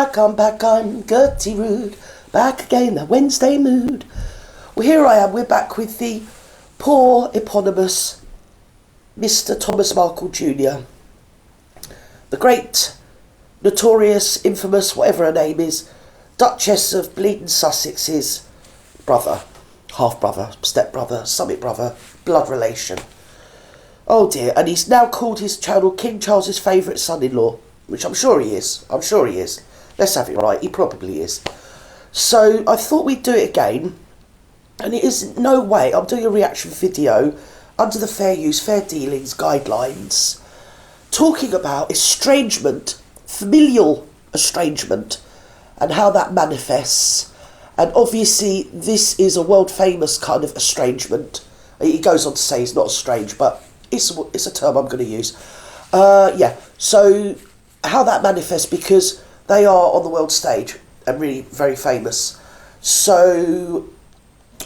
back, I'm Gertie Rude. Back again, the Wednesday mood. Well, here I am, we're back with the poor, eponymous Mr. Thomas Markle Jr. The great, notorious, infamous, whatever her name is, Duchess of Bleeding Sussex's brother, half-brother, step-brother, summit brother, blood relation. Oh dear, and he's now called his channel King Charles's favourite son-in-law, which I'm sure he is. Let's have it right, he probably is. So I thought we'd do it again, and it is no way, I'm doing a reaction video under the fair use, fair dealings guidelines, talking about estrangement, familial estrangement, and how that manifests. And obviously this is a world famous kind of estrangement. He goes on to say it's not strange, but it's a term I'm going to use. So how that manifests, because they are on the world stage and really very famous. So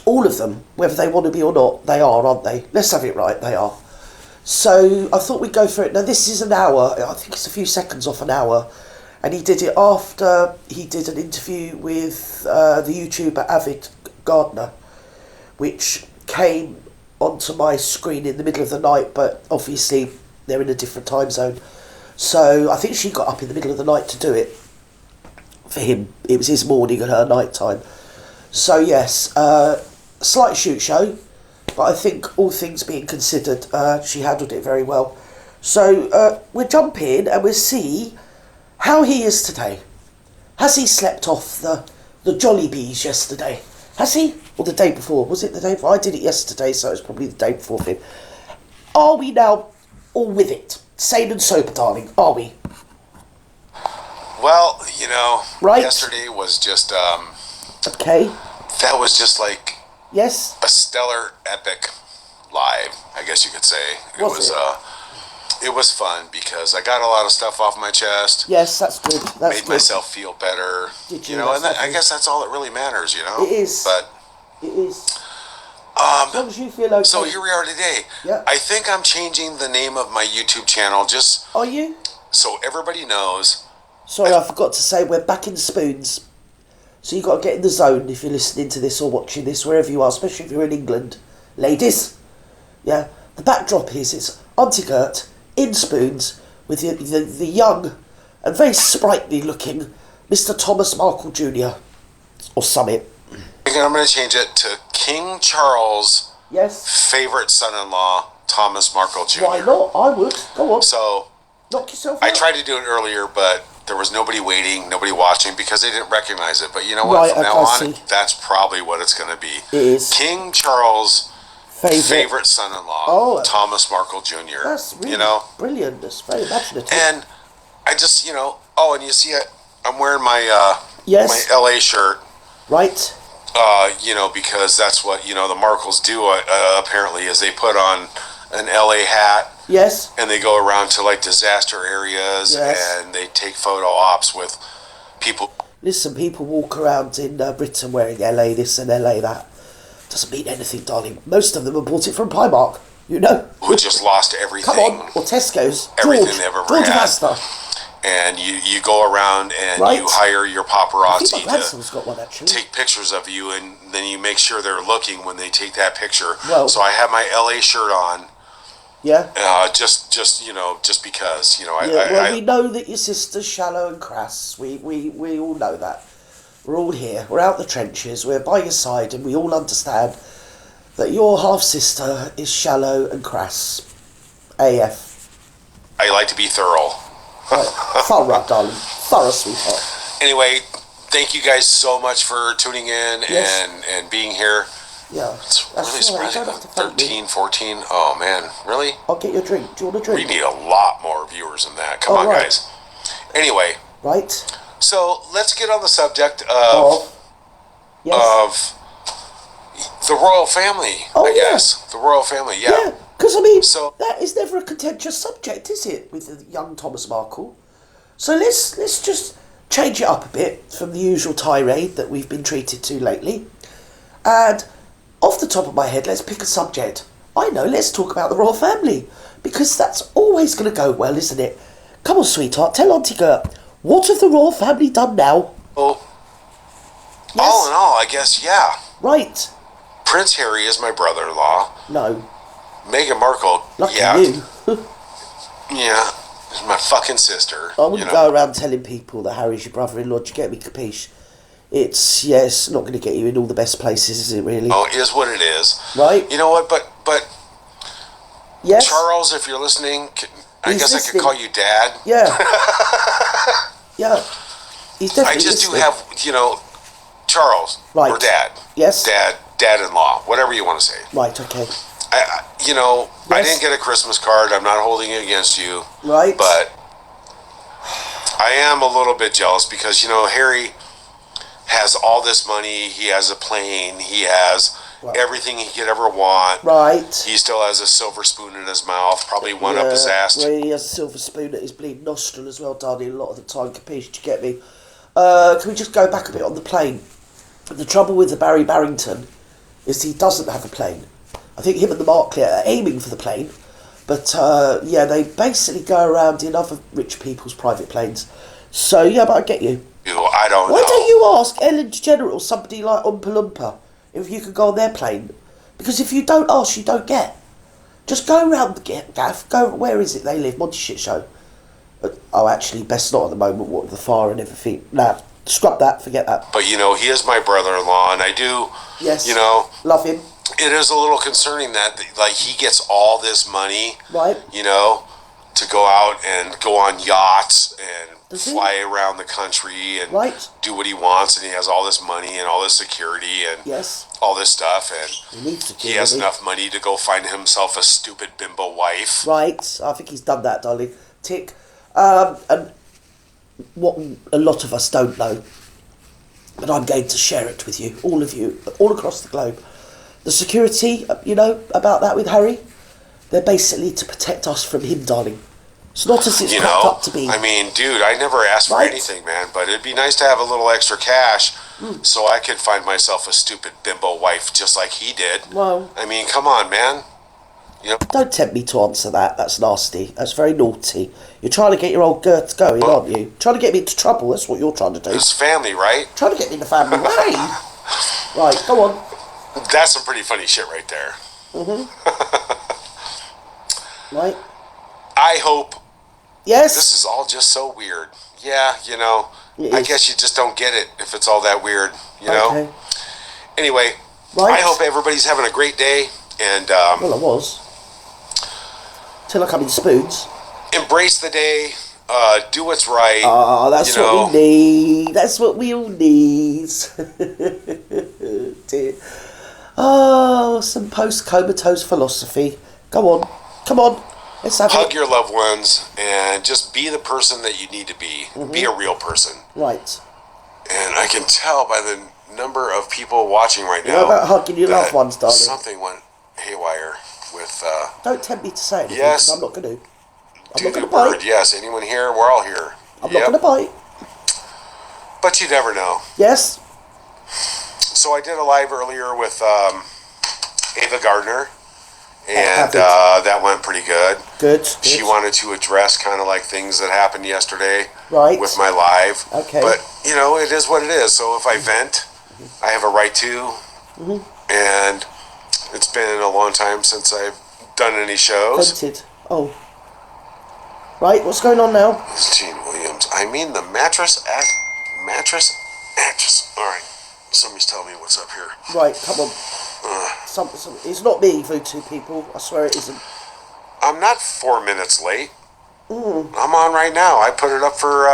all of them, whether they want to be or not, they are, aren't they? Let's have it right, they are. So I thought we'd go for it. Now this is an hour, I think it's a few seconds off an hour, and he did it after he did an interview with the YouTuber Avid Gardner, which came onto my screen in the middle of the night, but obviously they're in a different time zone. So I think she got up in the middle of the night to do it. For him, it was his morning and her night time. So yes, slight shoot show, but I think all things being considered, she handled it very well. So we'll jump in and we'll see how he is today. Has he slept off the Jolly Bees yesterday? Has he? Or the day before? Was it the day before? I did it yesterday, so it's probably the day before for him. Are we now all with it? Sane and sober, darling, are we? Well, right. Yesterday was just, okay. That was just like... Yes? A stellar, epic live, I guess you could say. It was fun because I got a lot of stuff off my chest. Yes, that's good. Made myself feel better. Did you? And I guess that's all that really matters, It is. But... It is. As long as you feel okay. So here we are today. Yeah. I think I'm changing the name of my YouTube channel just... Are you? So everybody knows... Sorry, I forgot to say, we're back in Spoons. So you've got to get in the zone if you're listening to this or watching this, wherever you are, especially if you're in England. Ladies, yeah, the backdrop is, it's Auntie Gert in Spoons with the young and very sprightly looking Mr. Thomas Markle Jr. or Summit. I'm going to change it to King Charles' favorite son-in-law, Thomas Markle Jr. Why not? I would. Go on. So, knock yourself out. I tried to do it earlier, but there was nobody waiting, nobody watching, because they didn't recognize it. But you know what? Right, from now on, that's probably what it's going to be. It is. King Charles' favorite son-in-law, Thomas Markle Jr. That's really brilliant. That's very imaginative. And I just, and you see, I'm wearing my my LA shirt. Right. Because that's what, the Markles do, apparently, is they put on an LA hat. Yes. And they go around to, disaster areas, and they take photo ops with people. Listen, people walk around in Britain wearing LA this and LA that. Doesn't mean anything, darling. Most of them have bought it from Primark, Who just lost everything. Come on, or Tesco's. Everything they've ever George had. Vasta. And you go around and you hire your paparazzi to take pictures of you, and then you make sure they're looking when they take that picture. Well, so I have my LA shirt on. Yeah. Just because, we know that your sister's shallow and crass. We all know that. We're all here. We're out the trenches. We're by your side, and we all understand that your half sister is shallow and crass. AF. I like to be thorough. Thorough, darling. Thorough, sweetheart. Anyway, thank you guys so much for tuning in and being here. Yeah. It's really surprising. 13, 14. Oh, man. Really? I'll get you a drink. Do you want a drink? We need a lot more viewers than that. Come on, guys. Anyway. Right. So, let's get on the subject of the royal family, I guess. The royal family, Yeah, because, that is never a contentious subject, is it, with the young Thomas Markle? So let's just change it up a bit from the usual tirade that we've been treated to lately. And off the top of my head, let's pick a subject. I know, let's talk about the royal family, because that's always going to go well, isn't it? Come on, sweetheart, tell Auntie Gert, What have the royal family done now? Well, all in all, I guess, yeah. Right. Prince Harry is my brother-in-law. No. Meghan Markle, Lucky you. Yeah, is my fucking sister. I wouldn't go around telling people that Harry's your brother-in-law. Do you get me, capiche? It's not going to get you in all the best places, is it really? Oh, it is what it is. Right. You know what, but yes? Charles, if you're listening, I guess listening. I could call you Dad. Yeah. Yeah. He's definitely I just listening. do have, Charles. Right. Or Dad. Yes. Dad-in-law, whatever you want to say. Right, okay. Yes. I didn't get a Christmas card. I'm not holding it against you. Right. But I am a little bit jealous because, Harry has all this money. He has a plane. He has everything he could ever want. Right. He still has a silver spoon in his mouth, probably one up his ass. Well, he has a silver spoon at his bleeding nostril as well, darling, a lot of the time, capiche, do you get me? Can we just go back a bit on the plane? The trouble with the Barry Barrington is he doesn't have a plane. I think him and the Markle are aiming for the plane, but they basically go around in other rich people's private planes. So, but I get you. I don't know. Why don't you ask Ellen DeGeneres or somebody like Oompa Loompa if you could go on their plane? Because if you don't ask, you don't get. Just go around the gaff. Go, where is it they live? Monty Shit Show. Actually, best not at the moment, what with the fire and everything. Nah, scrub that, forget that. But, he is my brother-in-law, and I do, love him. It is a little concerning that, he gets all this money, right? To go out and go on yachts and fly around the country and do what he wants, and he has all this money and all this security and all this stuff, and he has enough money to go find himself a stupid bimbo wife. Right, I think he's done that, darling. Tick. And what a lot of us don't know, but I'm going to share it with you, all across the globe. The security, about that with Harry, they're basically to protect us from him, darling. It's not as it's cracked up to be. I mean, dude, I never asked for anything, man, but it'd be nice to have a little extra cash so I could find myself a stupid bimbo wife just like he did. Well, I mean, come on, man. Don't tempt me to answer that. That's nasty. That's very naughty. You're trying to get your old Gert going, aren't you? Trying to get me into trouble. That's what you're trying to do. It's family, right? Trying to get me in the family way. Right, go on. That's some pretty funny shit right there. Right. I hope. Yes. This is all just so weird. Yeah, I guess you just don't get it if it's all that weird, Okay. Anyway, I hope everybody's having a great day. And well, I was. Till I come in spoons. Embrace the day. Do what's right. That's what we need. That's what we all need. Dear. Some post-comatose philosophy. Go on. Come on. Let's have Hug your loved ones and just be the person that you need to be. Be a real person. Right. And I can tell by the number of people watching right now. What about hugging your loved ones, darling? Something went haywire with... Don't tempt me to say anything, yes, I'm not going to. I'm not going to bite. Yes, anyone here? We're all here. I'm not going to bite. But you never know. Yes. So I did a live earlier with Ava Gardner, and that went pretty good. Good. She wanted to address kind of like things that happened yesterday with my live. Okay. But, it is what it is. So if I vent, I have a right to. And it's been a long time since I've done any shows. Vented. Oh. Right, what's going on now? It's Gene Williams. I mean the mattress. All right. Somebody's telling me what's up here. Right, come on. It's not me, Voodoo people. I swear it isn't. I'm not 4 minutes late. I'm on right now. I put it up for...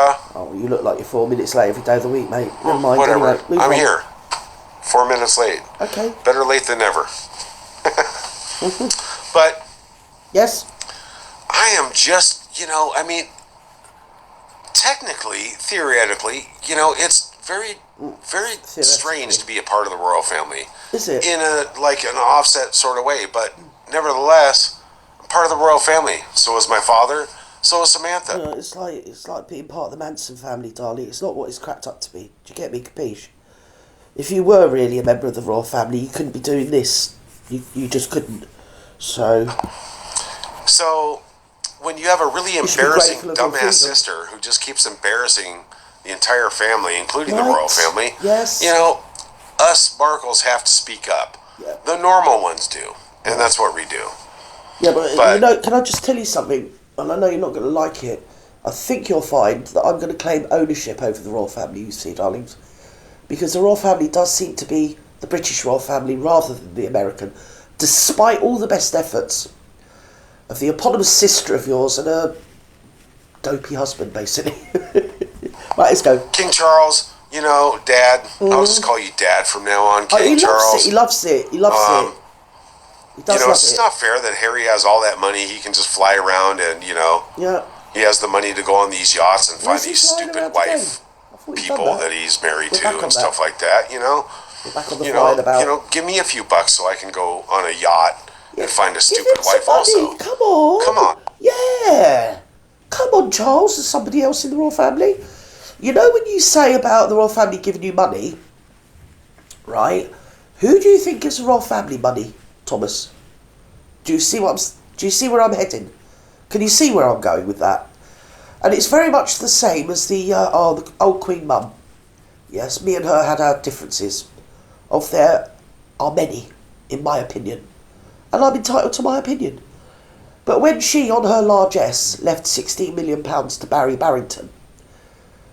you look like you're 4 minutes late every day of the week, mate. Never mind. Whatever. Anyway, I'm here. 4 minutes late. Okay. Better late than never. But... Yes? I am just, technically, theoretically, it's very, very strange to be a part of the royal family. Is it? In an offset sort of way, but nevertheless, I'm part of the royal family. So is my father. So is Samantha. It's like being part of the Manson family, darling. It's not what it's cracked up to be. Do you get me, capiche? If you were really a member of the royal family, you couldn't be doing this. You just couldn't. So, when you have a really embarrassing dumbass sister who just keeps embarrassing the entire family, including the royal family. Yes. You know, us Markles have to speak up. Yeah. The normal ones do, and that's what we do. Yeah, but you know, can I just tell you something? And I know you're not going to like it. I think you'll find that I'm going to claim ownership over the royal family, you see, darlings. Because the royal family does seem to be the British royal family rather than the American, despite all the best efforts of the eponymous sister of yours and her dopey husband, basically. Right, let's go. King Charles, you know, Dad. I'll just call you Dad from now on. King Charles. He loves it. He loves it. He does you know, it's not fair that Harry has all that money. He can just fly around and, you know, he has the money to go on these yachts and find these stupid wife people that he's married to and stuff like that, you know. You know, give me a few bucks so I can go on a yacht and find a stupid wife also. Come on. Come on. Yeah. Come on, Charles. There's somebody else in the royal family. You know when you say about the royal family giving you money, right? Who do you think gives the royal family money, Thomas? Do you see where I'm heading? Can you see where I'm going with that? And it's very much the same as the old Queen Mum. Yes, me and her had our differences. Of there are many, in my opinion. And I'm entitled to my opinion. But when she, on her largesse, left £16 million to Barry Barrington,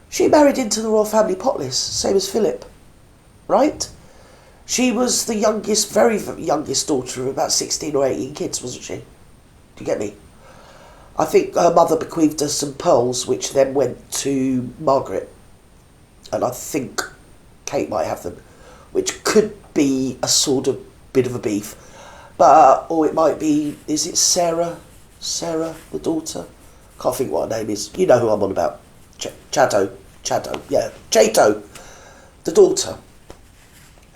she married into the royal family pot list, same as Philip. Right? She was the youngest, very youngest daughter of about 16 or 18 kids, wasn't she? Do you get me? I think her mother bequeathed her some pearls, which then went to Margaret. And I think Kate might have them, which could be a sort of bit of a beef. But, or it might be, is it Sarah? Sarah, the daughter? Can't think what her name is. You know who I'm on about. Chato, yeah. Chato, the daughter.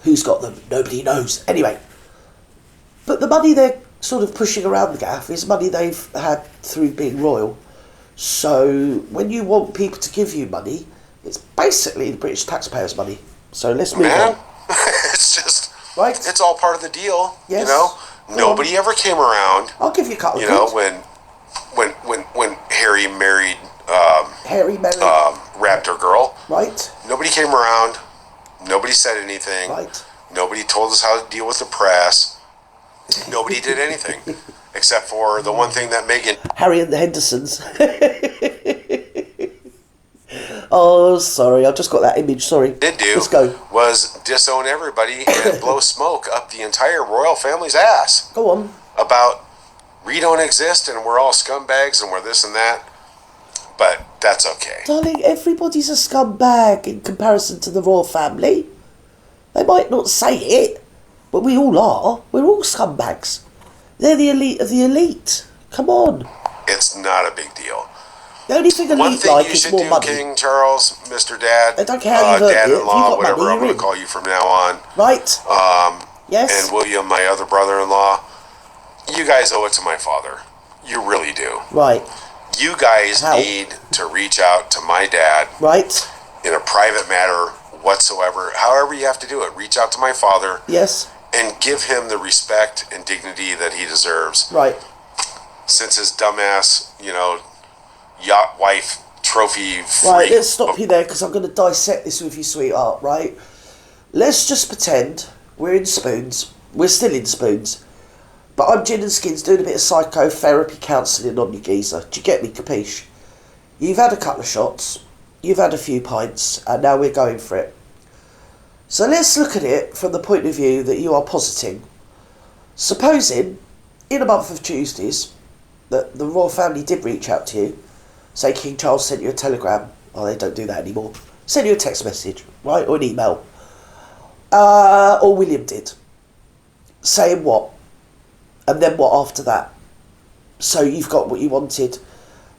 Who's got them? Nobody knows. Anyway. But the money they're sort of pushing around the gaff is money they've had through being royal. So, when you want people to give you money, it's basically the British taxpayers' money. So let's move on. It's just, right? It's all part of the deal. Yes. You know, nobody ever came around. I'll give you a couple. You know, when Harry married. Raptor Girl. Right. Nobody came around. Nobody said anything. Right. Nobody told us how to deal with the press. Nobody did anything except for the one thing that Meghan. Harry and the Hendersons. Oh, sorry, I just got that image, sorry. Did do. Let's go. Was disown everybody and blow smoke up the entire royal family's ass. Go on. About we don't exist and we're all scumbags and we're this and that. But that's okay. Darling, everybody's a scumbag in comparison to the royal family. They might not say it, but we all are. We're all scumbags. They're the elite of the elite. Come on. It's not a big deal. The only thing elite like is more money. One thing you should do, King Charles, Mr. Dad, I don't care how you heard it. Dad-in-law, whatever I'm going to call you from now on. Right. Yes. And William, my other brother-in-law, you guys owe it to my father. You really do. Right. You guys need to reach out to my dad. Right. In a private matter whatsoever. However you have to do it. Reach out to my father. Yes. And give him the respect and dignity that he deserves. Right. Since his dumbass, you know, yacht wife trophy freak. Right, let's stop you there because I'm going to dissect this with you, sweetheart, right? Let's just pretend we're in Spoons. We're still in Spoons. But I'm Gin and Skins doing a bit of psychotherapy counselling on you, geezer. Do you get me, capiche? You've had a couple of shots, you've had a few pints, and now we're going for it. So let's look at it from the point of view that you are positing. Supposing, in a month of Tuesdays, that the royal family did reach out to you, say King Charles sent you a telegram, oh, they don't do that anymore, send you a text message, right, or an email, or William did, saying what? And then what after that? So you've got what you wanted.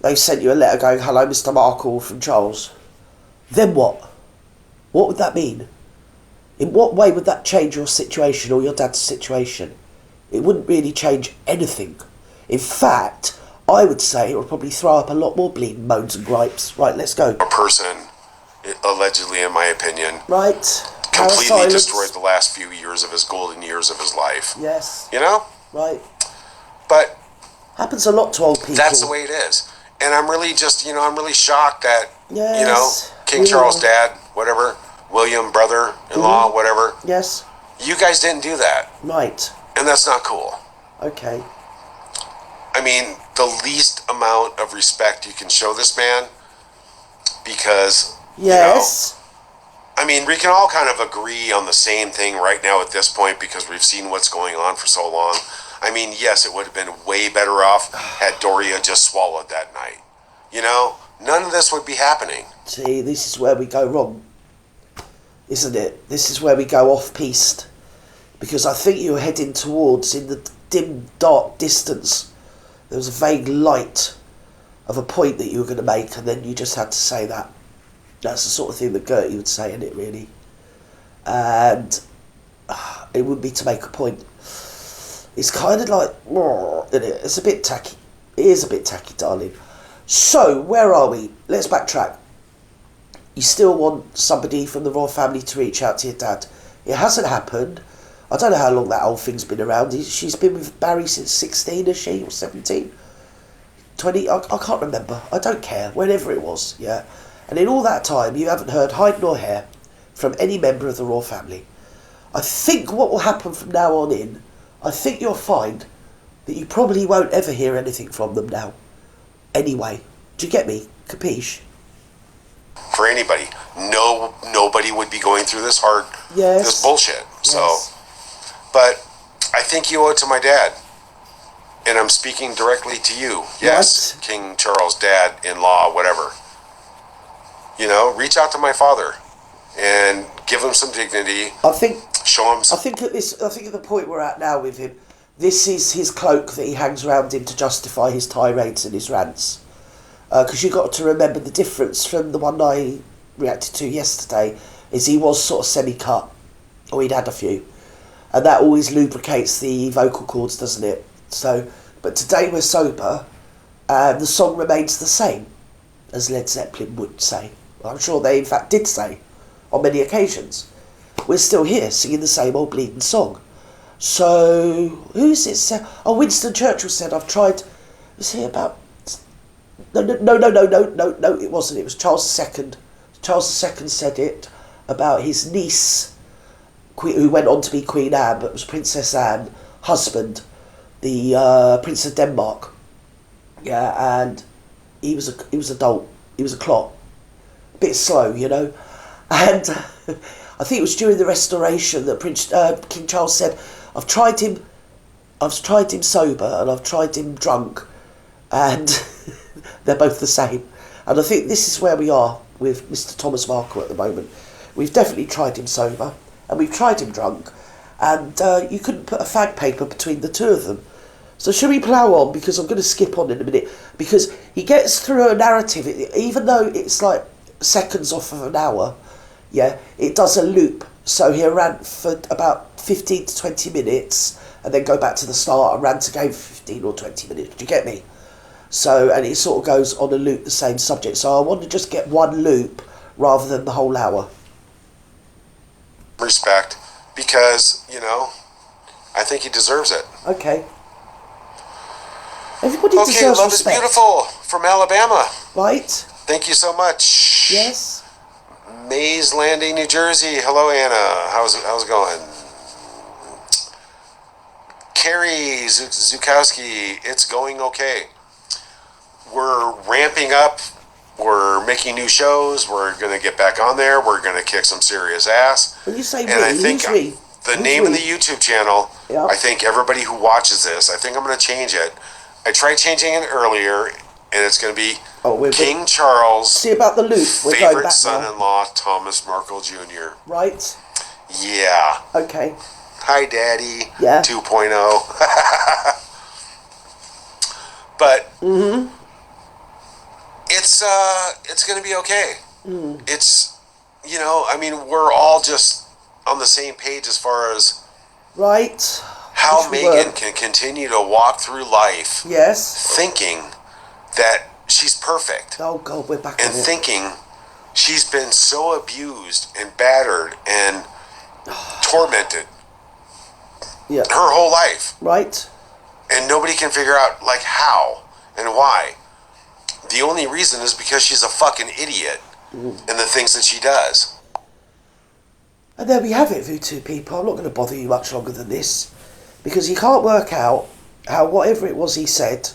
They sent you a letter going, hello, Mr. Markle from Charles. Then what? What would that mean? In what way would that change your situation or your dad's situation? It wouldn't really change anything. In fact, I would say it would probably throw up a lot more bleeding moans and gripes. Right, let's go. A person, allegedly in my opinion, right, completely destroyed the last few years of his golden years of his life. Yes. You know? Right. But Happens a lot to old people. That's the way it is. And I'm really just, I'm really shocked that, King Charles' dad, whatever, William, brother-in-law, whatever. Yes. You guys didn't do that. Right. And that's not cool. Okay. I mean, the least amount of respect you can show this man, because, yes. I mean, we can all kind of agree on the same thing right now at this point because we've seen what's going on for so long. I mean, yes, it would have been way better off had Doria just swallowed that night. None of this would be happening. See, this is where we go wrong, isn't it? This is where we go off-piste. Because I think you were heading towards, in the dim, dark distance, there was a vague light of a point that you were going to make, and then you just had to say that. That's the sort of thing that Gertie would say, isn't it, really? And it would be to make a point. It's kind of like, isn't it? It's a bit tacky. It is a bit tacky, darling. So, where are we? Let's backtrack. You still want somebody from the royal family to reach out to your dad. It hasn't happened. I don't know how long that old thing's been around. She's been with Barry since 16, has she? Or 17? 20? I can't remember. I don't care. Whenever it was, yeah. And in all that time, you haven't heard hide nor hair from any member of the royal family. I think what will happen from now on in, I think you'll find that you probably won't ever hear anything from them now. Anyway, do you get me? Capiche? For anybody. Nobody would be going through this this bullshit. Yes. So, but I think you owe it to my dad. And I'm speaking directly to you. Yes, what? King Charles' dad-in-law, whatever. Reach out to my father and give him some dignity. I think. Show him some. I think at the point we're at now with him, this is his cloak that he hangs around him to justify his tirades and his rants. Because you've got to remember the difference from the one I reacted to yesterday is he was sort of semi-cut, or he'd had a few. And that always lubricates the vocal cords, doesn't it? So, but today we're sober, and the song remains the same, as Led Zeppelin would say. I'm sure they in fact did say, on many occasions. We're still here, singing the same old bleeding song. So, who's it said? Oh, Winston Churchill said, I've tried, was he about... No, it wasn't. It was Charles II. Charles II said it about his niece, who went on to be Queen Anne, but was Princess Anne, husband, the Prince of Denmark. Yeah, and he was a dolt. He was a clot. A bit slow, And I think it was during the Restoration that King Charles said, I've tried him sober and I've tried him drunk, and they're both the same. And I think this is where we are with Mr. Thomas Markle at the moment. We've definitely tried him sober, and we've tried him drunk, and you couldn't put a fag paper between the two of them. So should we plough on, because I'm going to skip on in a minute, because he gets through a narrative, even though it's like seconds off of an hour, yeah, it does a loop. So he'll rant for about 15 to 20 minutes, and then go back to the start and rant again for 15 or 20 minutes. Do you get me? So, and it sort of goes on a loop, the same subject. So I want to just get one loop rather than the whole hour. Respect, because, I think he deserves it. Okay. Everybody deserves Love respect. Is Beautiful from Alabama. Right. Thank you so much. Yes. Mays Landing, New Jersey. Hello, Anna. How's it going? Carrie Zukowski. It's going okay. We're ramping up. We're making new shows. We're going to get back on there. We're going to kick some serious ass. When you say and I think the name of the YouTube channel, yeah. I think everybody who watches this, I think I'm going to change it. I tried changing it earlier, and it's going to be King Charles' see about the loop. favorite son-in-law, Thomas Markle Jr. Right. Yeah. Okay. Hi, Daddy. Yeah. 2.0. But it's going to be okay. It's, we're all just on the same page as far as right. How Megan can continue to walk through life, yes, thinking that she's perfect. Oh God, we're back. And thinking she's been so abused and battered and tormented, her whole life. Right. And nobody can figure out, like, how and why. The only reason is because she's a fucking idiot in the things that she does. And there we have it, Voodoo people. I'm not going to bother you much longer than this, because you can't work out how whatever it was he said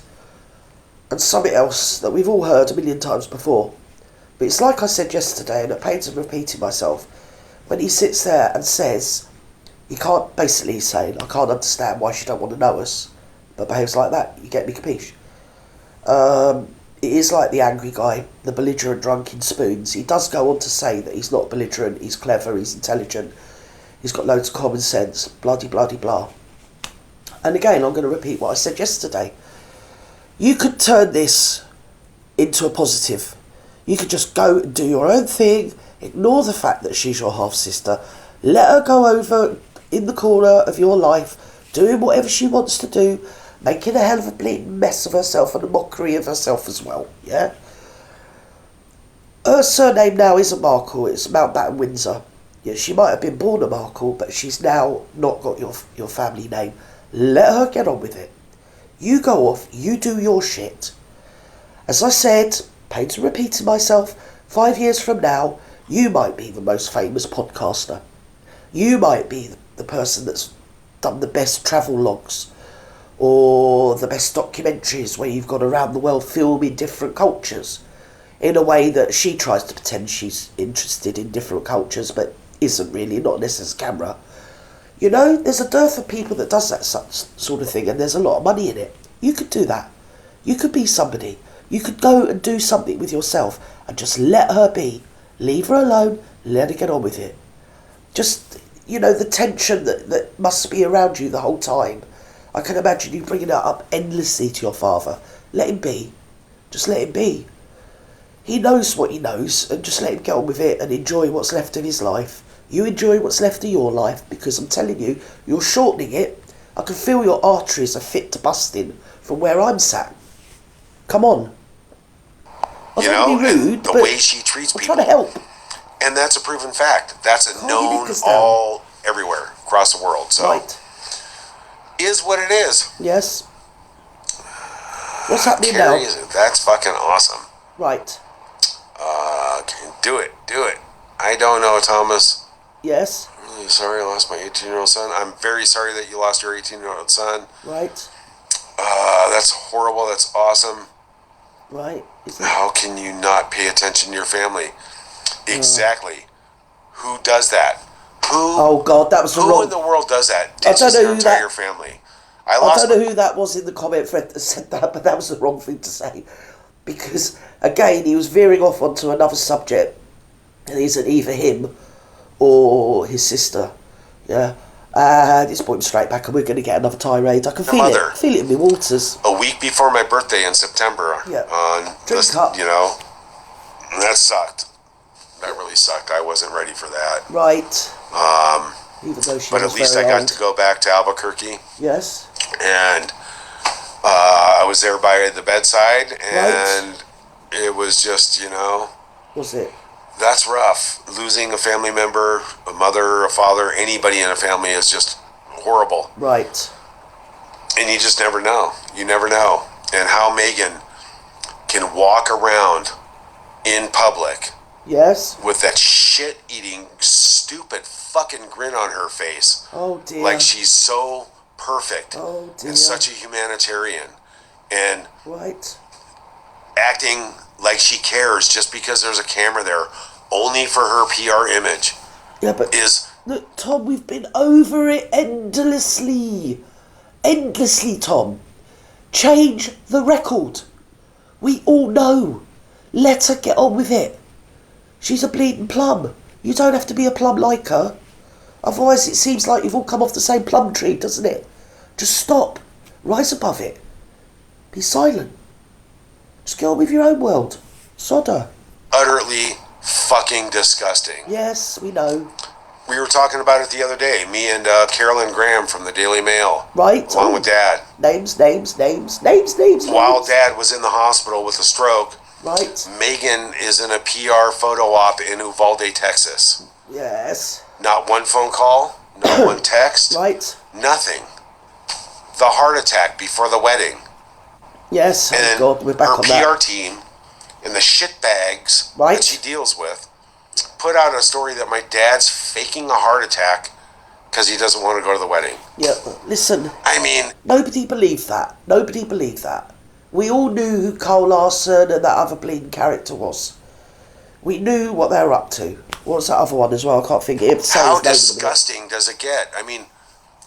and something else that we've all heard a million times before. But it's like I said yesterday, and it pains of repeating myself, when he sits there and says, he can't basically say, I can't understand why she don't want to know us, but behaves like that. You get me, capiche? It is like the angry guy, the belligerent drunk in Spoons. He does go on to say that he's not belligerent, he's clever, he's intelligent, he's got loads of common sense, bloody blah. And again, I'm going to repeat what I said yesterday. You could turn this into a positive. You could just go and do your own thing, ignore the fact that she's your half-sister, let her go over in the corner of your life, doing whatever she wants to do, making a hell of a bleeding mess of herself and a mockery of herself as well, yeah? Her surname now isn't Markle, it's Mountbatten Windsor. Yeah, she might have been born a Markle, but she's now not got your family name. Let her get on with it. You go off, you do your shit. As I said, pain to repeating myself, 5 years from now, you might be the most famous podcaster. You might be the person that's done the best travel logs, or the best documentaries where you've gone around the world filming different cultures in a way that she tries to pretend she's interested in different cultures but isn't really, not unless there's a camera. You know, there's a dearth of people that does that sort of thing, and there's a lot of money in it. You could do that. You could be somebody. You could go and do something with yourself and just let her be. Leave her alone, let her get on with it. Just, you know, the tension that must be around you the whole time. I can imagine you bringing that up endlessly to your father. Let him be. Just let him be. He knows what he knows, and just let him get on with it and enjoy what's left of his life. You enjoy what's left of your life, because I'm telling you, you're shortening it. I can feel your arteries are fit to busting from where I'm sat. Come on. I you don't know, be rude, and the way she treats people. I'm trying to help. And that's a proven fact. That's a known everywhere across the world. So. Right. Is what it is. Yes. What's happening now? That's fucking awesome. Right. Do it. I don't know, Thomas. Yes. I'm really sorry I lost my 18-year-old son. I'm very sorry that you lost your 18-year-old son. Right. That's horrible. That's awesome. Right. How can you not pay attention to your family? Exactly. Who does that? Oh God, that was the wrong. Who in the world does that? Ditches their entire family. I don't know who that was in the comment thread that said that, but that was the wrong thing to say. Because again, he was veering off onto another subject, and it isn't either him or his sister. Yeah. It's pointing straight back, and we're going to get another tirade. I can feel it. I feel it in my waters. A week before my birthday in September. Yeah. You know, that sucked. That really sucked. I wasn't ready for that. Right. Even though she but at least I got to go back to Albuquerque. Yes. And I was there by the bedside, and it was just, you know. Was it? That's rough. Losing a family member, a mother, a father, anybody in a family is just horrible. Right. And you just never know. You never know. And how Megan can walk around in public. Yes. With that shit-eating, stupid fucking grin on her face. Oh, dear. Like she's so perfect. Oh, dear. And such a humanitarian. And right. acting like she cares just because there's a camera there, only for her PR image. Yeah, but look, Tom, we've been over it endlessly. Endlessly, Tom. Change the record. We all know. Let her get on with it. She's a bleeding plum. You don't have to be a plum like her. Otherwise it seems like you've all come off the same plum tree, doesn't it? Just stop. Rise above it. Be silent. Just get on with your own world. Sod her. Utterly fucking disgusting. Yes, we know. We were talking about it the other day, me and Carolyn Graham from the Daily Mail. Right. Along with Dad. Names. While Dad was in the hospital with a stroke, right. Megan is in a PR photo op in Uvalde, Texas. Yes. Not one phone call, not one text. Right. Nothing. the heart attack before the wedding. Yes, and God, we're back on that. Her PR team and the shitbags that she deals with put out a story that my dad's faking a heart attack because he doesn't want to go to the wedding. Yeah, listen. I mean... Nobody believed that. Nobody believed that. We all knew who Cole Larson and that other bleeding character was. We knew what they were up to. What was that other one as well? I can't think of it. How disgusting does it get? I mean,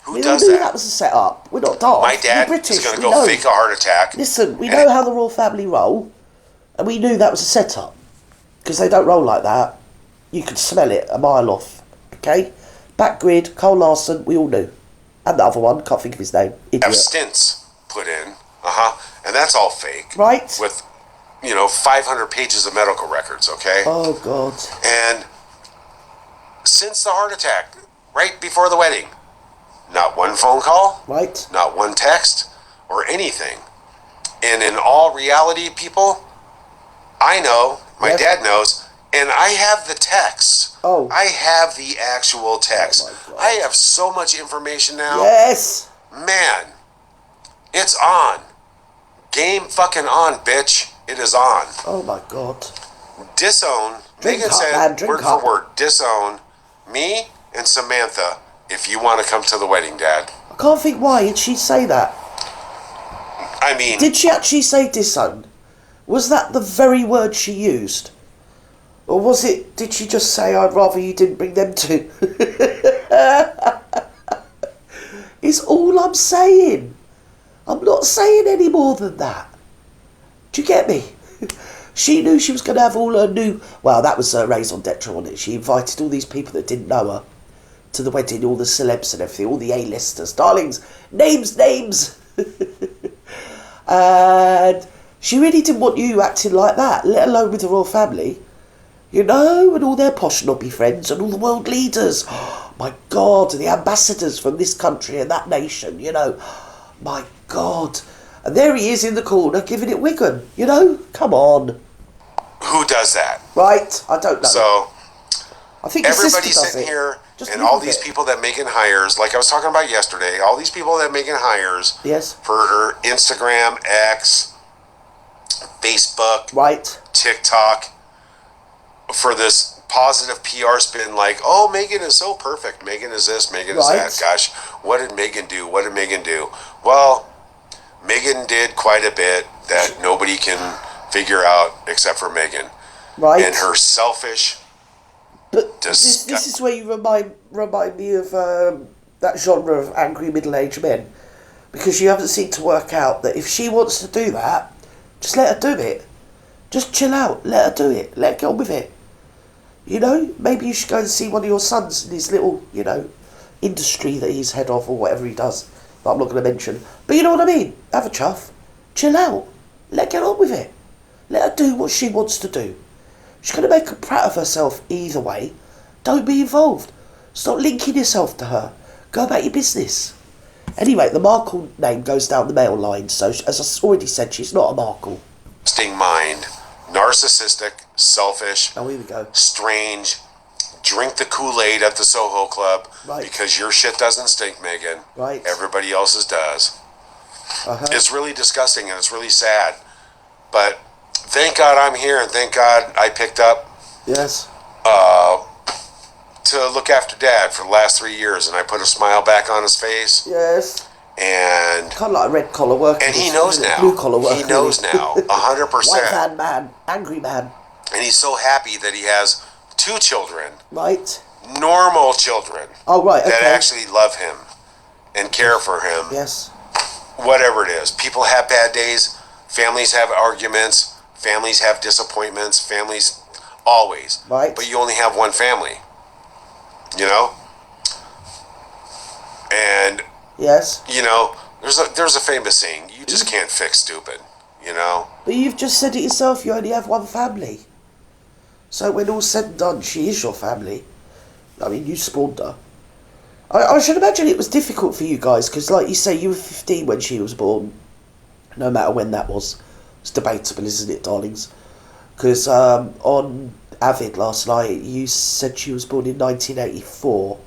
who does that? We knew that? that was a set-up. We're not daft. My dad is going to go fake a heart attack. Listen, we know how the royal family roll, and we knew that was a set-up. Because they don't roll like that. You could smell it a mile off. Okay? Back grid, Cole Larson, we all knew. And the other one, can't think of his name. Idiot. Have stints put in. And that's all fake. Right. With, 500 pages of medical records, okay? Oh, God. And since the heart attack, right before the wedding, not one phone call. Right. Not one text or anything. And in all reality, people, I know, my dad knows, and I have the texts. Oh. I have the actual text. Oh, I have so much information now. Yes. Man, it's on. Game fucking on, bitch. It is on. Oh, my God. Disown. Megan said, word for word, disown me and Samantha if you want to come to the wedding, Dad. I can't think why did she say that. I mean... Did she actually say disown? Was that the very word she used? Or was it, did she just say, I'd rather you didn't bring them to? It's all I'm saying. I'm not saying any more than that. Do you get me? She knew she was going to have all her new... Well, that was her raison d'etre on it. She invited all these people that didn't know her to the wedding, all the celebs and everything, all the A-listers. Darlings, names! And she really didn't want you acting like that, let alone with the royal family. And all their posh knobby friends and all the world leaders. Oh, my God, the ambassadors from this country and that nation, My God. And there he is in the corner giving it Wigan, Come on. Who does that? Right, I don't know. So, I think everybody's sitting here, and all these people that making hires, like I was talking about yesterday, all these people that making hires for Instagram, X, Facebook, TikTok, for this positive PR spin, like, oh, Megan is so perfect. Megan is this, Megan is that. Gosh, what did Megan do? What did Megan do? Well, Megan did quite a bit that nobody can figure out except for Megan. Right. And her selfish... But this is where you remind me of that genre of angry middle-aged men. Because you haven't seemed to work out that if she wants to do that, just let her do it. Just chill out. Let her do it. Let her get on with it. Maybe you should go and see one of your sons in his little, industry that he's head of or whatever he does. That I'm not going to mention. But you know what I mean? Have a chuff. Chill out. Let her get on with it. Let her do what she wants to do. She's going to make a prat of herself either way. Don't be involved. Stop linking yourself to her. Go about your business. Anyway, the Markle name goes down the male line, so as I already said, she's not a Markle. Mind, narcissistic, selfish, here we go. Strange, drink the Kool-Aid at the Soho Club because your shit doesn't stink, Megan. Right. Everybody else's does. It's really disgusting and it's really sad. But thank God I'm here and thank God I picked up to look after Dad for the last 3 years, and I put a smile back on his face. Yes. And kind of like a red collar worker. And he knows now. Blue collar worker. He knows now, 100%. White man, angry man. And he's so happy that he has 2 children. Right. Normal children. Oh, right, okay. That actually love him and care for him. Yes. Whatever it is. People have bad days. Families have arguments. Families have disappointments. Families always. Right. But you only have one family. And... Yes. There's a famous saying, you just can't fix stupid, But you've just said it yourself, you only have one family. So when all's said and done, she is your family. I mean, you spawned her. I should imagine it was difficult for you guys, because like you say, you were 15 when she was born. No matter when that was. It's debatable, isn't it, darlings? Because on Avid last night, you said she was born in 1984.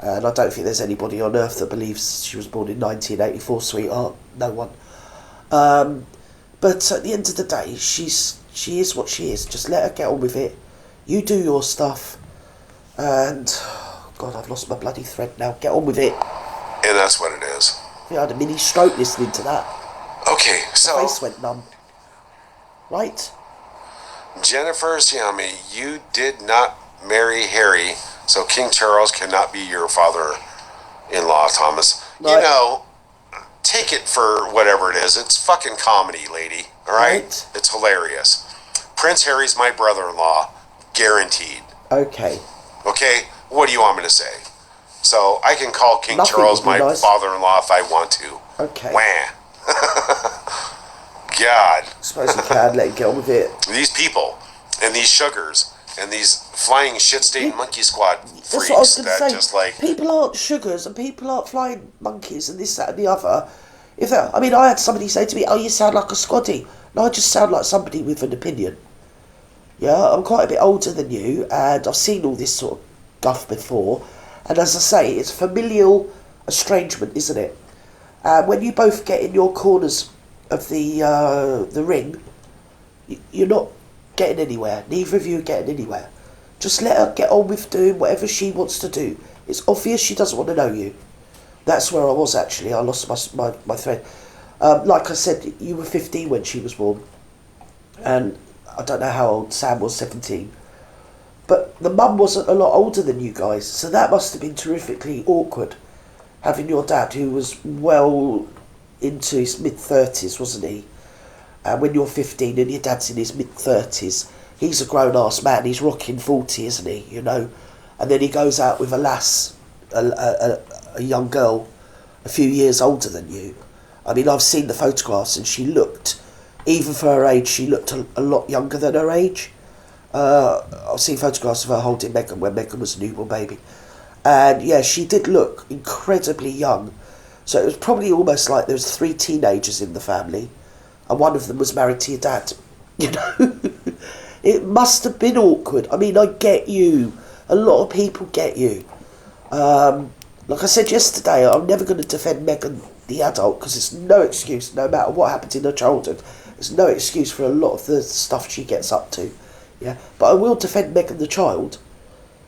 And I don't think there's anybody on earth that believes she was born in 1984, sweetheart. No one. But at the end of the day, she is what she is. Just let her get on with it. You do your stuff. And, God, I've lost my bloody thread now. Get on with it. And that's what it is. I think I had a mini stroke listening to that. Okay, so... My face went numb. Right? Jennifer Siami, you did not marry Harry, so King Charles cannot be your father-in-law, Thomas. Right. You know, take it for whatever it is. It's fucking comedy, lady. All right? It's hilarious. Prince Harry's my brother-in-law, guaranteed. Okay. Okay? What do you want me to say? So I can call King Charles my father-in-law if I want to. Okay. Wah. God. I suppose you can let it get on with it. These people and these sugars and these flying shit-stained monkey squad freaks that's what I was gonna say. Just like... People aren't sugars and people aren't flying monkeys and this, that and the other. I had somebody say to me, oh, you sound like a squaddy. No, I just sound like somebody with an opinion. Yeah, I'm quite a bit older than you and I've seen all this sort of guff before. And as I say, it's familial estrangement, isn't it? When you both get in your corners of the ring, you're not getting anywhere. Neither of you are getting anywhere. Just let her get on with doing whatever she wants to do. It's obvious she doesn't want to know you. That's where I was actually. I lost my thread. Like I said, you were 15 when she was born. And I don't know how old Sam was, 17. But the mum wasn't a lot older than you guys, so that must have been terrifically awkward. Having your dad, who was well into his mid-30s, wasn't he? And when you're 15 and your dad's in his mid-30s, he's a grown-ass man, he's rocking 40, isn't he, you know? And then he goes out with a lass, a young girl, a few years older than you. I mean, I've seen the photographs and she looked, even for her age, she looked a lot younger than her age. I've seen photographs of her holding Meghan when Meghan was a newborn baby. And yeah, she did look incredibly young. So it was probably almost like there was 3 teenagers in the family. And one of them was married to your dad. You know? It must have been awkward. I mean, I get you. A lot of people get you. Like I said yesterday, I'm never going to defend Meghan the adult because it's no excuse, no matter what happened in her childhood. It's no excuse for a lot of the stuff she gets up to. Yeah, but I will defend Meghan the child.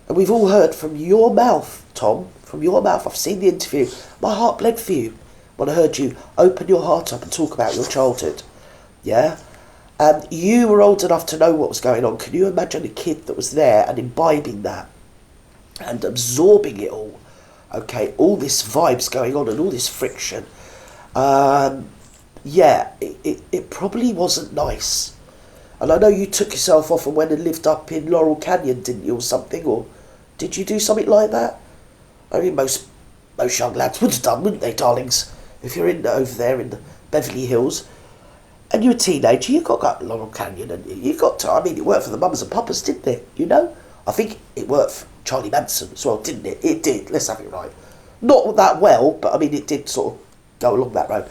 And we've all heard from your mouth, Tom, from your mouth, I've seen the interview, my heart bled for you when I heard you open your heart up and talk about your childhood. Yeah? And you were old enough to know what was going on. Can you imagine a kid that was there and imbibing that and absorbing it all? Okay, all this vibes going on and all this friction. Yeah, it probably wasn't nice. And I know you took yourself off and went and lived up in Laurel Canyon, didn't you, or something? Or did you do something like that? I mean, most young lads would have done, wouldn't they, darlings? If you're over there in the Beverly Hills and you're a teenager, you got to go to Laurel Canyon and you got to, I mean, it worked for the mums and papas, didn't it? You know? I think it worked for Charlie Manson as well, didn't it? It did, let's have it right. Not that well, but I mean, it did sort of go along that road.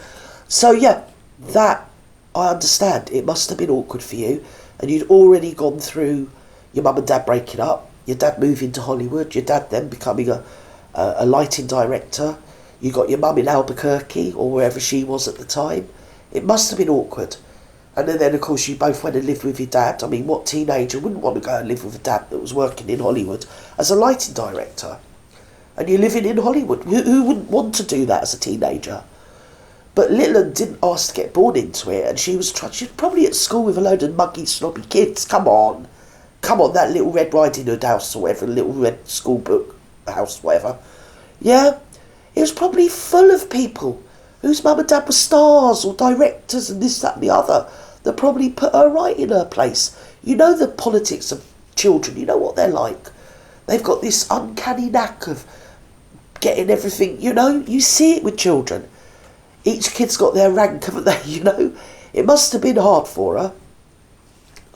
So, yeah, that... I understand, it must have been awkward for you, and you'd already gone through your mum and dad breaking up, your dad moving to Hollywood, your dad then becoming a lighting director, you got your mum in Albuquerque, or wherever she was at the time. It must have been awkward. And then of course you both went and lived with your dad. I mean, what teenager wouldn't want to go and live with a dad that was working in Hollywood as a lighting director? And you're living in Hollywood. Who wouldn't want to do that as a teenager? But Little didn't ask to get born into it, and she was probably at school with a load of muggy, snobby kids. Come on, that Little Red Riding Hood house or whatever, Little Red School Book house, whatever. Yeah, it was probably full of people whose mum and dad were stars or directors and this, that and the other that probably put her right in her place. You know the politics of children, you know what they're like. They've got this uncanny knack of getting everything, you know, you see it with children. Each kid's got their rank, haven't they, you know? It must have been hard for her.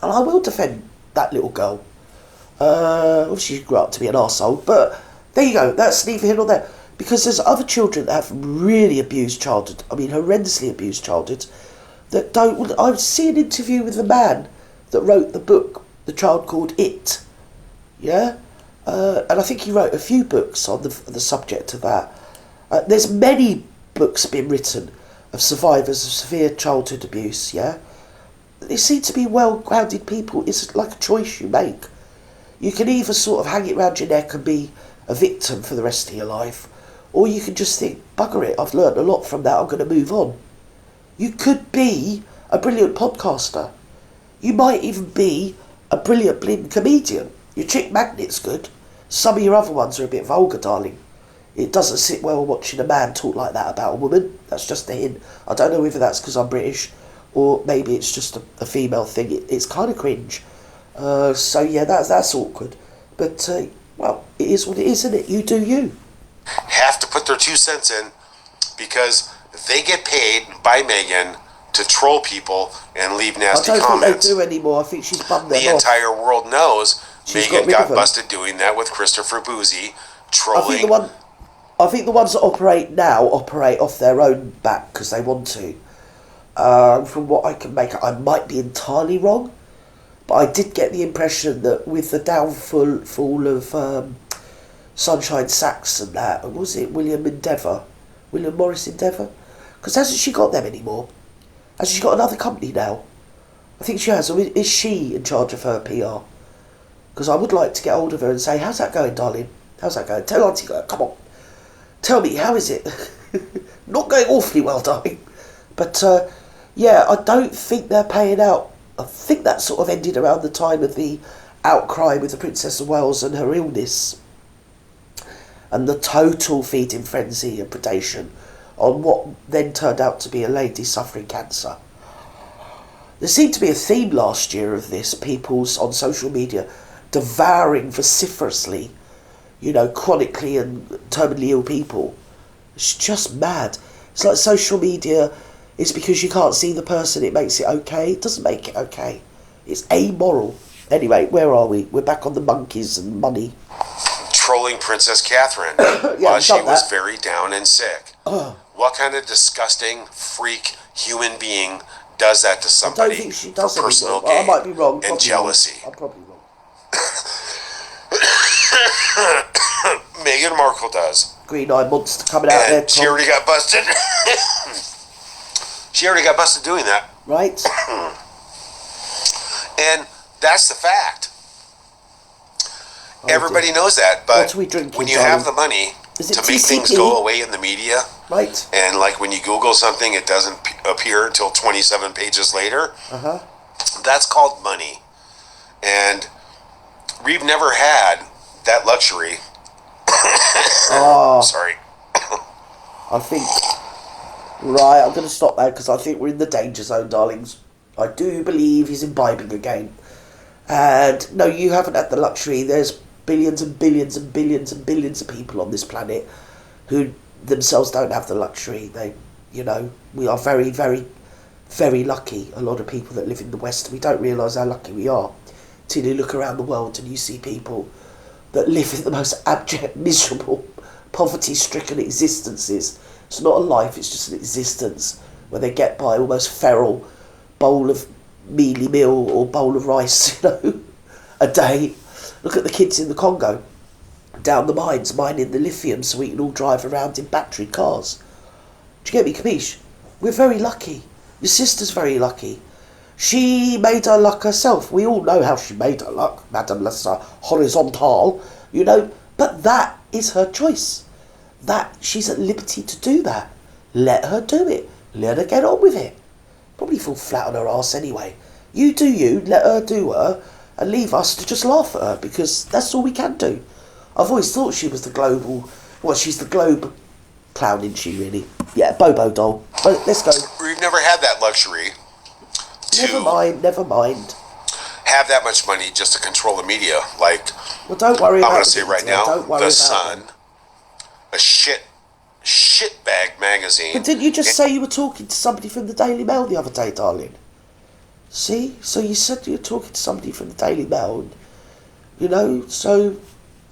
And I will defend that little girl. She grew up to be an arsehole, but there you go, that's neither here nor there. Because there's other children that have really abused childhood, I mean horrendously abused childhood, that don't... I see an interview with the man that wrote the book, The Child Called It. Yeah? and I think he wrote a few books on the subject of that. There's many books been written of survivors of severe childhood abuse, yeah? They seem to be well-grounded people. It's like a choice you make. You can either sort of hang it round your neck and be a victim for the rest of your life, or you can just think, bugger it, I've learned a lot from that, I'm going to move on. You could be a brilliant podcaster. You might even be a brilliant blim comedian. Your chick magnet's good. Some of your other ones are a bit vulgar, darling. It doesn't sit well watching a man talk like that about a woman. That's just a hint. I don't know whether that's because I'm British, or maybe it's just a female thing. It's kind of cringe. So yeah, that's awkward. But, well, it is what it is, isn't it? You do you. Have to put their 2 cents in because they get paid by Megan to troll people and leave nasty comments. I don't think they do anymore. I think she's bummed them off. The entire world knows Megan got busted doing that with Christopher Boozy, trolling. I think the ones that operate off their own back because they want to. From what I can make out, I might be entirely wrong, but I did get the impression that with the downfall of Sunshine Sachs and that, was it William Morris Endeavour? Because hasn't she got them anymore? Has she got another company now? I think she has. Or is she in charge of her PR? Because I would like to get hold of her and say, how's that going, darling? How's that going? Tell Auntie, come on. Tell me, how is it? Not going awfully well, darling. But, yeah, I don't think they're paying out. I think that sort of ended around the time of the outcry with the Princess of Wales and her illness. And the total feeding frenzy and predation on what then turned out to be a lady suffering cancer. There seemed to be a theme last year of this, people's on social media devouring vociferously, chronically and terminally ill people. It's just mad. It's like social media is because you can't see the person, it makes it okay. It doesn't make it okay. It's amoral. Anyway, where are we? We're back on the monkeys and money. Trolling Princess Catherine while she was very down and sick. What kind of disgusting freak human being does that to somebody? I don't think she does for personal gain I might be wrong. And jealousy. I'm probably wrong. Meghan Markle does. Green-eyed monster coming out there, Tom. She already got busted. She already got busted doing that. Right. And that's the fact. Everybody knows that, but when you have the money to make things go away in the media, right? And like when you Google something, it doesn't appear until 27 pages later. That's called money, and we've never had that luxury. Sorry. I think. Right, I'm going to stop there because I think we're in the danger zone, darlings. I do believe he's imbibing again, and no, you haven't had the luxury. There's billions and billions and billions and billions of people on this planet who themselves don't have the luxury. We are very, very, very lucky. A lot of people that live in the West, we don't realise how lucky we are till you look around the world and you see people that live in the most abject, miserable, poverty-stricken existences. It's not a life, it's just an existence where they get by almost feral bowl of mealy meal or bowl of rice, a day. Look at the kids in the Congo, down the mines, mining the lithium so we can all drive around in battery cars. Do you get me, Capiche? We're very lucky. Your sister's very lucky. She made her luck herself. We all know how she made her luck, Madame la Horizontale, but that is her choice. That she's at liberty to do that. Let her do it. Let her get on with it. Probably fall flat on her arse anyway. You do you, let her do her, and leave us to just laugh at her, because that's all we can do. I've always thought she was she's the globe clown, isn't she, really? Yeah, Bobo doll. But let's go. We've never had that luxury. Never mind. Have that much money just to control the media. Like, well, don't worry about I'm going to say right now, The Sun, them. a shitbag magazine. But didn't you just say you were talking to somebody from the Daily Mail the other day, darling? See? So you said you were talking to somebody from the Daily Mail, and, so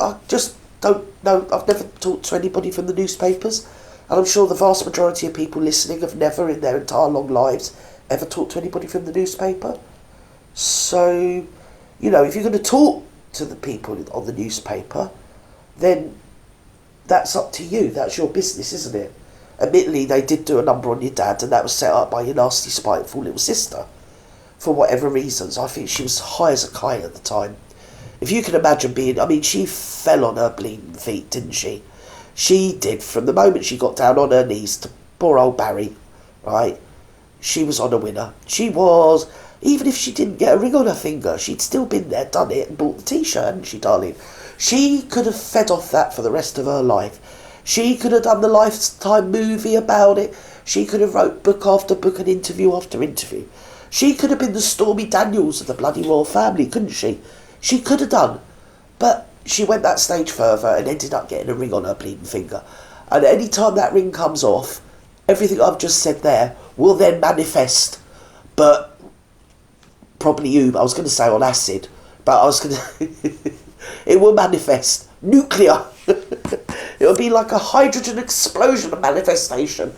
I just don't know. I've never talked to anybody from the newspapers, and I'm sure the vast majority of people listening have never in their entire long lives ever talked to anybody from the newspaper. So, if you're going to talk to the people on the newspaper, then that's up to you. That's your business, isn't it? Admittedly, they did do a number on your dad, and that was set up by your nasty, spiteful little sister. For whatever reasons, I think she was high as a kite at the time. If you can imagine being... I mean, she fell on her bleeding feet, didn't she? She did. From the moment she got down on her knees to poor old Barry, right? She was on a winner. She was... Even if she didn't get a ring on her finger, she'd still been there, done it, and bought the T-shirt, hadn't she, darling? She could have fed off that for the rest of her life. She could have done the Lifetime movie about it. She could have wrote book after book and interview after interview. She could have been the Stormy Daniels of the bloody royal family, couldn't she? She could have done. But she went that stage further and ended up getting a ring on her bleeding finger. And any time that ring comes off, everything I've just said there will then manifest. But probably I was going to say on acid, but I was going to... It will manifest. Nuclear. It will be like a hydrogen explosion of manifestation.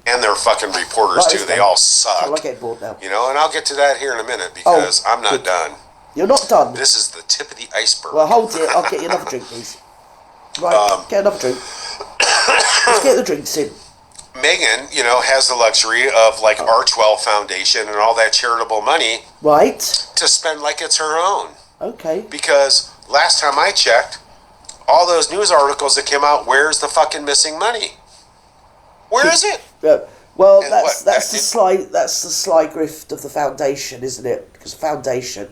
And they're fucking reporters too. They all suck. I get bored now. You know, and I'll get to that here in a minute because I'm not done. You're not done? This is the tip of the iceberg. Well, hold it. I'll get you another drink, please. Right, get another drink. Let's get the drinks in. Megan, you know, has the luxury of like Archwell Foundation and all that charitable money. Right. To spend like it's her own. Okay. Because last time I checked, all those news articles that came out, where's the fucking missing money? Where is it? Well, that's the sly grift of the foundation, isn't it? Because foundation,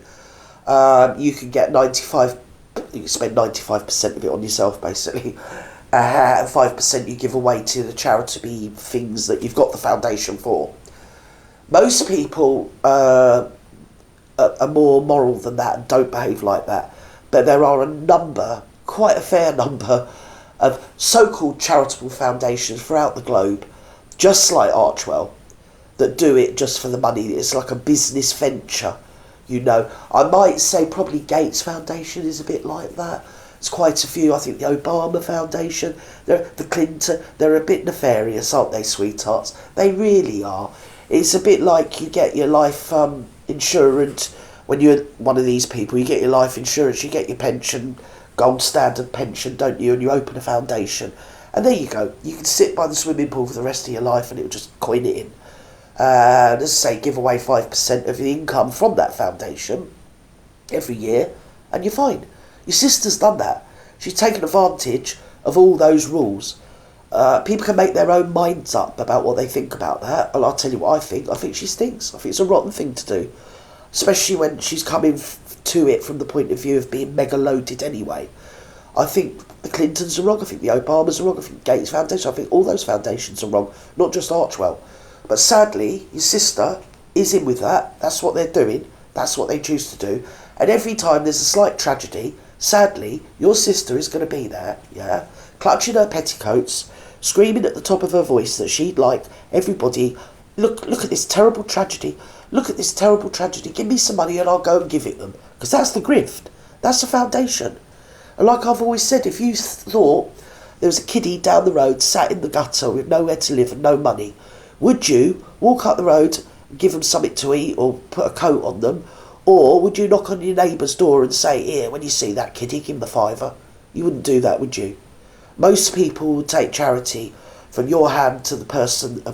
you can get 95. You can spend 95% of it on yourself, basically. 5% you give away to the charity things that you've got the foundation for. Most people are more moral than that and don't behave like that. But there are quite a fair number of so-called charitable foundations throughout the globe, just like Archwell, that do it just for the money. It's like a business venture, you know. I might say probably Gates Foundation is a bit like that. There's quite a few. I think the Obama Foundation, the Clinton, they're a bit nefarious, aren't they, sweethearts? They really are. It's a bit like you get your life insurance when you're one of these people. You get your life insurance, you get your pension, gold standard pension, don't you? And you open a foundation. And there you go. You can sit by the swimming pool for the rest of your life and it'll just coin it in. As I say, give away 5% of the income from that foundation every year and you're fine. Your sister's done that. She's taken advantage of all those rules. People can make their own minds up about what they think about that. And I'll tell you what I think. I think she stinks. I think it's a rotten thing to do. Especially when she's coming to it from the point of view of being mega loaded anyway. I think the Clintons are wrong. I think the Obamas are wrong. I think Gates Foundation. I think all those foundations are wrong. Not just Archwell. But sadly, your sister is in with that. That's what they're doing. That's what they choose to do. And every time there's a slight tragedy, sadly, your sister is going to be there, yeah, clutching her petticoats, screaming at the top of her voice that she'd like everybody, look at this terrible tragedy, look at this terrible tragedy, give me some money and I'll go and give it them. Because that's the grift, that's the foundation. And like I've always said, if you thought there was a kiddie down the road sat in the gutter with nowhere to live and no money, would you walk up the road and give them something to eat or put a coat on them? Or would you knock on your neighbour's door and say, here, when you see that kiddie, give him the £5? You wouldn't do that, would you? Most people would take charity from your hand to the person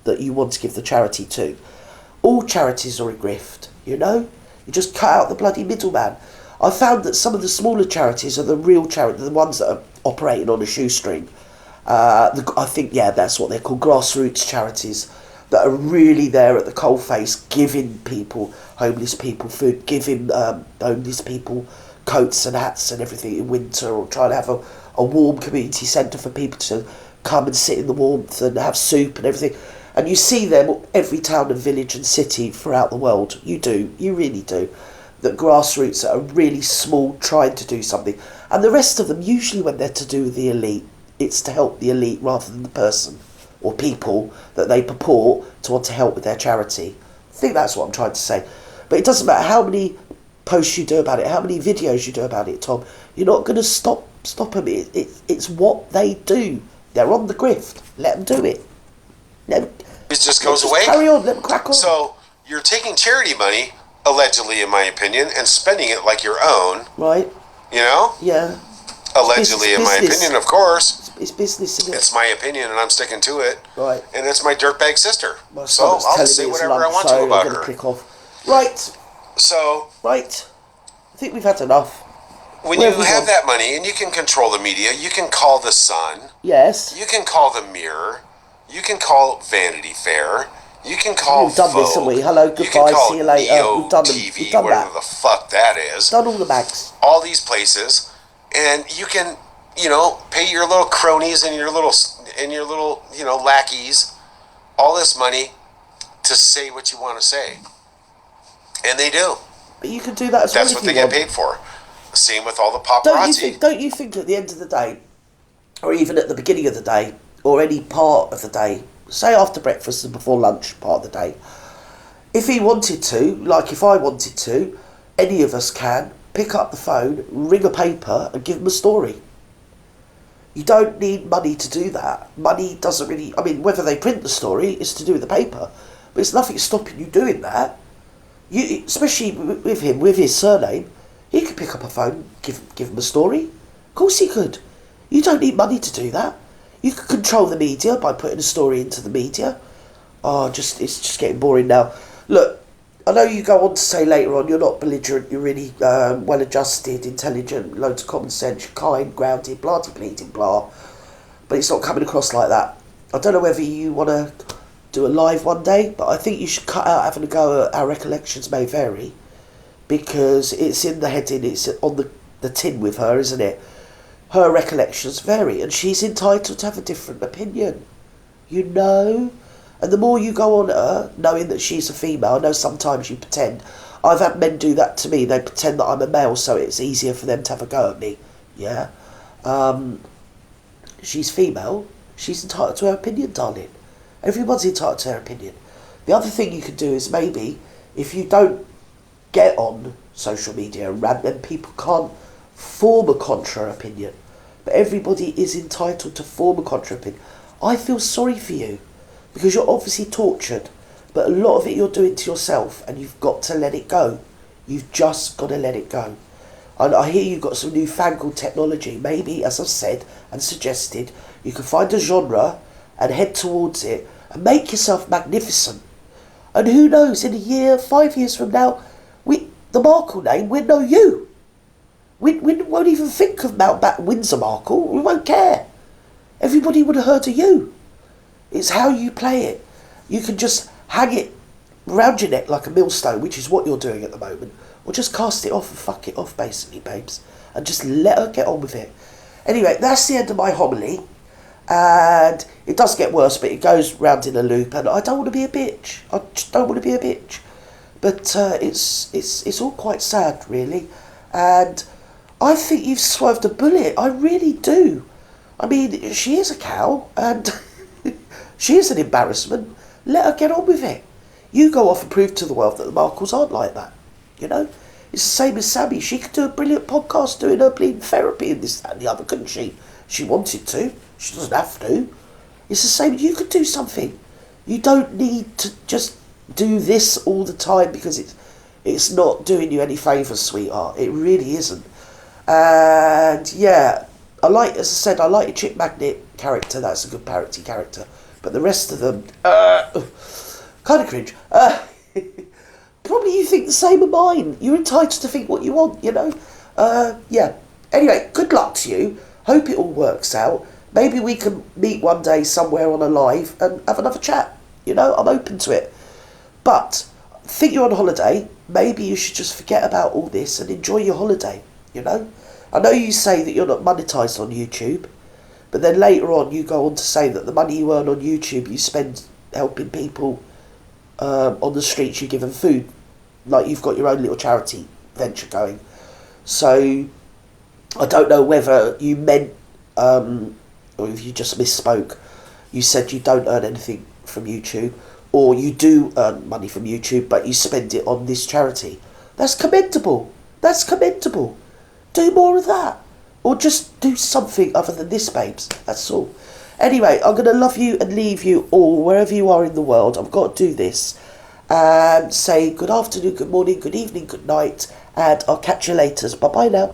that you want to give the charity to. All charities are a grift, you know? You just cut out the bloody middleman. I found that some of the smaller charities are the real charity, the ones that are operating on a shoestring. I think, yeah, that's what they're called, grassroots charities, that are really there at the coalface, giving people, homeless people, food, giving homeless people coats and hats and everything in winter, or trying to have a warm community centre for people to come and sit in the warmth and have soup and everything. And you see them every town and village and city throughout the world. You do, you really do. That grassroots that are really small, trying to do something. And the rest of them, usually when they're to do with the elite, it's to help the elite rather than the person or people that they purport to want to help with their charity. I think that's what I'm trying to say. But it doesn't matter how many posts you do about it, how many videos you do about it, Tom. You're not going to stop them. It's what they do. They're on the grift. Let them do it. It just goes away. Carry on. Let them crack on. So you're taking charity money, allegedly, in my opinion, and spending it like your own. Right. You know? Yeah. Allegedly, in my opinion, of course. It's business, isn't it? It's my opinion, and I'm sticking to it. Right. And it's my dirtbag sister. My so I'll say whatever I want to about her. Click off. Right. So. Right. I think we've had enough. When you have that money and you can control the media, you can call the Sun. Yes. You can call the Mirror. You can call Vanity Fair. You can call We've done Vogue. this, haven't we? Hello, goodbye, see you later. We've done them. TV, We've done whatever that. the fuck that is. Done all the bags. All these places, and you can, you know, pay your little cronies and your little, you know, lackeys all this money to say what you want to say, and they do. But you can do that as well. That's what they get paid for. Same with all the paparazzi. Don't you think at the end of the day, or even at the beginning of the day, or any part of the day, say after breakfast and before lunch part of the day, if he wanted to, like if I wanted to, any of us can pick up the phone, ring a paper and give them a story. You don't need money to do that. Money doesn't really, I mean, whether they print the story is to do with the paper, but it's nothing stopping you doing that. You, especially with him, with his surname, he could pick up a phone, give him a story. Of course he could. You don't need money to do that. You can control the media by putting a story into the media. It's just getting boring now. Look, I know you go on to say later on you're not belligerent, you're really well-adjusted, intelligent, loads of common sense, you're kind, grounded, blah-de-bleeding, blah. But it's not coming across like that. I don't know whether you want to do a live one day, but I think you should cut out having a go at Our Recollections May Vary, because it's in the heading, it's on the tin with her, isn't it? Her recollections vary, and she's entitled to have a different opinion. You know? And the more you go on her, knowing that she's a female, I know sometimes you pretend. I've had men do that to me. They pretend that I'm a male, so it's easier for them to have a go at me. Yeah? She's female. She's entitled to her opinion, darling. Everyone's entitled to her opinion. The other thing you can do is maybe, if you don't get on social media and rant, then people can't form a contra opinion. But everybody is entitled to form a contra opinion. I feel sorry for you, because you're obviously tortured, but a lot of it you're doing to yourself, and you've got to let it go. You've just got to let it go. And I hear you've got some newfangled technology. Maybe, as I've said and suggested, you can find a genre and head towards it and make yourself magnificent. And who knows, in a year, 5 years from now, the Markle name, we'll know you. We won't even think of Mountbatten Windsor Markle. We won't care. Everybody would have heard of you. It's how you play it. You can just hang it round your neck like a millstone, which is what you're doing at the moment, or just cast it off and fuck it off, basically, babes, and just let her get on with it. Anyway, that's the end of my homily, and it does get worse, but it goes round in a loop, and I don't want to be a bitch. I just don't want to be a bitch. But it's all quite sad, really, and I think you've swerved a bullet. I really do. I mean, she is a cow, and she is an embarrassment. Let her get on with it. You go off and prove to the world that the Markles aren't like that. You know? It's the same as Sammy. She could do a brilliant podcast doing her bleeding therapy and this, that and the other, couldn't she? She wanted to. She doesn't have to. It's the same. You could do something. You don't need to just do this all the time, because it's not doing you any favours, sweetheart. It really isn't. And yeah, as I said, I like your Chick Magnet character. That's a good parody character. But the rest of them, kind of cringe. Probably you think the same of mine. You're entitled to think what you want, you know. Yeah. Anyway, good luck to you. Hope it all works out. Maybe we can meet one day somewhere on a live and have another chat. You know, I'm open to it. But think you're on holiday. Maybe you should just forget about all this and enjoy your holiday. You know, I know you say that you're not monetised on YouTube, but then later on you go on to say that the money you earn on YouTube you spend helping people on the streets. You give them food, like you've got your own little charity venture going. So I don't know whether you meant or if you just misspoke. You said you don't earn anything from YouTube, or you do earn money from YouTube but you spend it on this charity. That's commendable. That's commendable. Do more of that. Or just do something other than this, babes. That's all. Anyway, I'm going to love you and leave you all wherever you are in the world. I've got to do this. Say good afternoon, good morning, good evening, good night, and I'll catch you later. Bye bye now.